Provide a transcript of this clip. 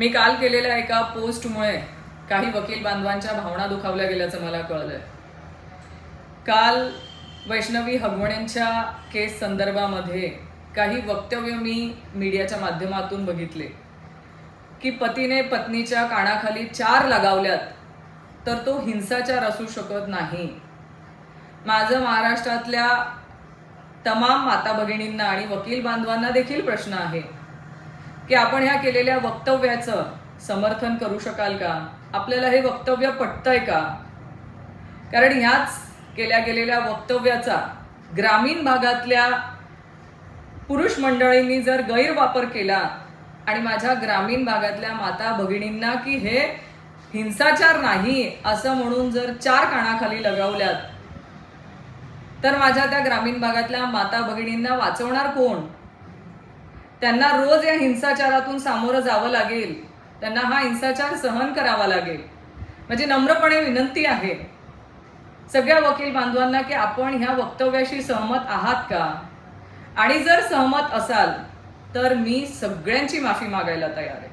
मी काल केलेल्या एका पोस्टमुळे काही वकील बांधवांच्या भावना दुखावल्या गेल्याचं मला कळलंय। काल वैष्णवी हगवणेंच्या केस संदर्भामध्ये काही वक्तव्य मी मीडियाच्या माध्यमातून बघितले की पतीने पत्नीच्या कानाखाली 4 लगावल्यात तर तो हिंसाचार असू शकत नाही। माझं महाराष्ट्रातल्या तमाम माता भगिनींना आणि वकील बांधवांना देखील प्रश्न आहे की आपण ह्या केलेल्या वक्तव्याचं समर्थन करू शकाल का? आपल्याला हे वक्तव्य पटतंय का? कारण ह्याच केल्या गेलेल्या वक्तव्याचा ग्रामीण भागातल्या पुरुष मंडळींनी जर गैरवापर केला आणि माझ्या ग्रामीण भागातल्या माता भगिनींना की हे हिंसाचार नाही असं म्हणून जर 4 कानाखाली लगावल्यात तर माझ्या त्या ग्रामीण भागातल्या माता भगिनींना वाचवणार कोण? त्यांना रोज या हिंसाचारातून सामोरं जावं लागेल, त्यांना हा हिंसाचार सहन करावा लागेल। म्हणजे नम्रपणे विनंती आहे सगळ्या वकील बांधवांना की आपण ह्या वक्तव्याशी सहमत आहात का? आणि जर सहमत असाल तर मी सगळ्यांची माफी मागायला तयार आहे।